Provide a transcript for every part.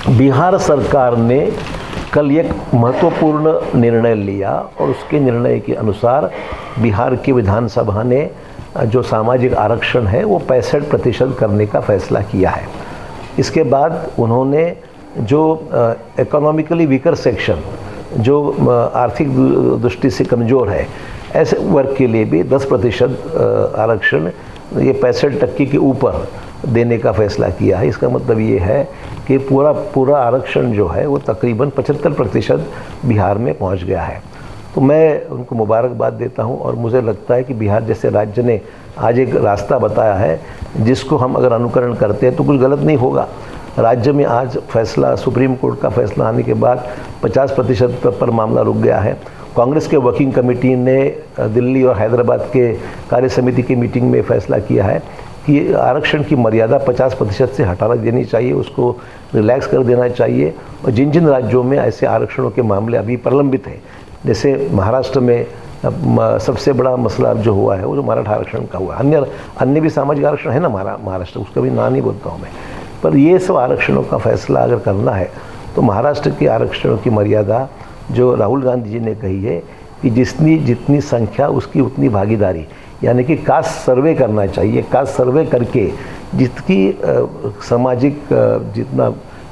बिहार सरकार ने कल एक महत्वपूर्ण निर्णय लिया और उसके निर्णय के अनुसार बिहार की विधानसभा ने जो सामाजिक आरक्षण है वो 65% करने का फैसला किया है। इसके बाद उन्होंने जो इकोनॉमिकली वीकर सेक्शन, जो आर्थिक दृष्टि से कमज़ोर है, ऐसे वर्ग के लिए भी 10% आरक्षण, ये 65% के ऊपर देने का फैसला किया है। इसका मतलब ये है कि पूरा आरक्षण जो है वो तकरीबन 75% बिहार में पहुंच गया है। तो मैं उनको मुबारकबाद देता हूं और मुझे लगता है कि बिहार जैसे राज्य ने आज एक रास्ता बताया है जिसको हम अगर अनुकरण करते हैं तो कुछ गलत नहीं होगा। राज्य में आज फैसला, सुप्रीम कोर्ट का फैसला आने के बाद 50% पर मामला रुक गया है। कांग्रेस के वर्किंग कमेटी ने दिल्ली और हैदराबाद के कार्य समिति की मीटिंग में फैसला किया है कि आरक्षण की मर्यादा 50% से हटा देनी चाहिए, उसको रिलैक्स कर देना चाहिए। और जिन जिन राज्यों में ऐसे आरक्षणों के मामले अभी प्रलंबित हैं, जैसे महाराष्ट्र में सबसे बड़ा मसला जो हुआ है वो जो मराठा आरक्षण का हुआ, अन्य भी सामाजिक आरक्षण है ना महाराष्ट्र, उसका भी ना नहीं बोलता हूँ मैं, पर ये सब आरक्षणों का फैसला अगर करना है तो महाराष्ट्र के आरक्षणों की मर्यादा जो राहुल गांधी जी ने कही है कि जितनी संख्या उसकी उतनी भागीदारी, यानी कि कास्ट सर्वे करना चाहिए। कास्ट सर्वे करके जितनी सामाजिक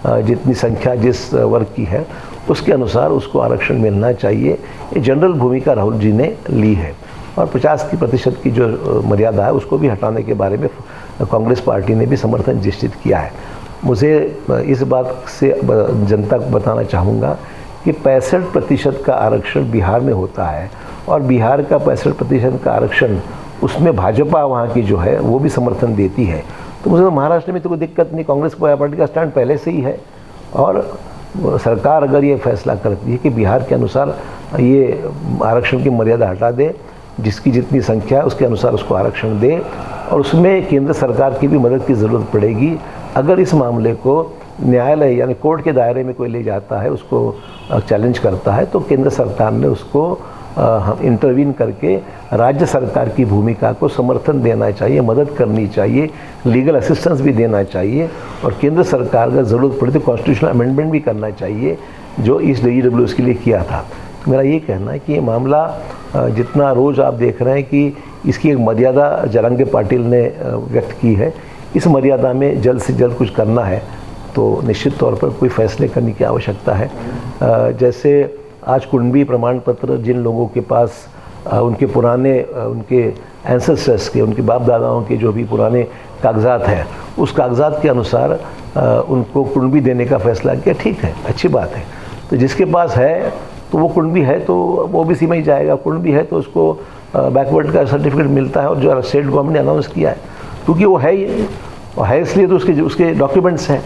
जितनी संख्या जिस वर्ग की है उसके अनुसार उसको आरक्षण मिलना चाहिए। ये जनरल भूमिका राहुल जी ने ली है और 50% की जो मर्यादा है उसको भी हटाने के बारे में कांग्रेस पार्टी ने भी समर्थन निश्चित किया है। मुझे इस बात से जनता को बताना चाहूँगा कि 65% का आरक्षण बिहार में होता है और बिहार का 65% का आरक्षण उसमें भाजपा वहाँ की जो है वो भी समर्थन देती है। तो मुझे महाराष्ट्र में तो कोई दिक्कत नहीं, कांग्रेस पार्टी का स्टैंड पहले से ही है और सरकार अगर ये फैसला करती है कि बिहार के अनुसार ये आरक्षण की मर्यादा हटा दे, जिसकी जितनी संख्या है उसके अनुसार उसको आरक्षण दे, और उसमें केंद्र सरकार की भी मदद की ज़रूरत पड़ेगी। अगर इस मामले को न्यायालय यानी कोर्ट के दायरे में कोई ले जाता है, उसको चैलेंज करता है, तो केंद्र सरकार ने उसको इंटरवीन करके राज्य सरकार की भूमिका को समर्थन देना चाहिए, मदद करनी चाहिए, लीगल असिस्टेंस भी देना चाहिए और केंद्र सरकार का ज़रूरत पड़े तो कॉन्स्टिट्यूशनल अमेंडमेंट भी करना चाहिए जो इस DEWS के लिए किया था। तो मेरा ये कहना है कि ये मामला जितना रोज़ आप देख रहे हैं कि इसकी एक मर्यादा जरांगे पाटिल ने व्यक्त की है, इस मर्यादा में जल्द से जल्द कुछ करना है तो निश्चित तौर पर कोई फैसले करने की आवश्यकता है। जैसे आज कुंडली प्रमाण पत्र जिन लोगों के पास उनके पुराने उनके एंसेस्टर्स के, उनके बाप दादाओं के जो भी पुराने कागजात हैं, उस कागजात के अनुसार उनको कुंडली देने का फैसला किया, ठीक है, अच्छी बात है। तो जिसके पास है तो वो कुंडली है तो वो OBC में ही जाएगा, कुंडली है तो उसको बैकवर्ड का सर्टिफिकेट मिलता है और जो स्टेट गवर्नमेंट ने अनाउंस किया है क्योंकि वो है ही, और है इसलिए तो उसके डॉक्यूमेंट्स हैं।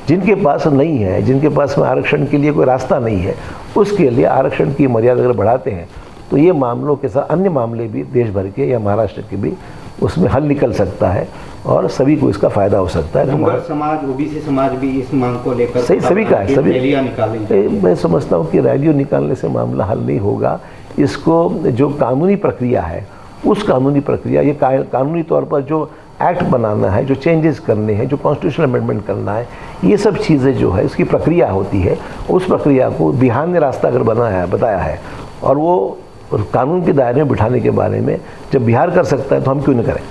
जिनके पास नहीं है, जिनके पास में आरक्षण के लिए कोई रास्ता नहीं है, उसके लिए आरक्षण की मर्यादा अगर बढ़ाते हैं तो ये मामलों के साथ अन्य मामले भी देश भर के या महाराष्ट्र के भी उसमें हल निकल सकता है और सभी को इसका फायदा हो सकता है। धनगर समाज, OBC समाज भी इस मांग को लेकर सही सभी का है, सभी रैलियां निकालेंगे। मैं समझता हूँ कि रैलियों निकालने से मामला हल नहीं होगा। इसको जो कानूनी प्रक्रिया है उस कानूनी प्रक्रिया, ये कानूनी तौर पर जो एक्ट बनाना है, जो चेंजेस करने हैं, जो कॉन्स्टिट्यूशनल अमेंडमेंट करना है, ये सब चीज़ें जो है इसकी प्रक्रिया होती है। उस प्रक्रिया को बिहार ने रास्ता अगर बताया है और वो कानून के दायरे में बिठाने के बारे में जब बिहार कर सकता है तो हम क्यों नहीं करें।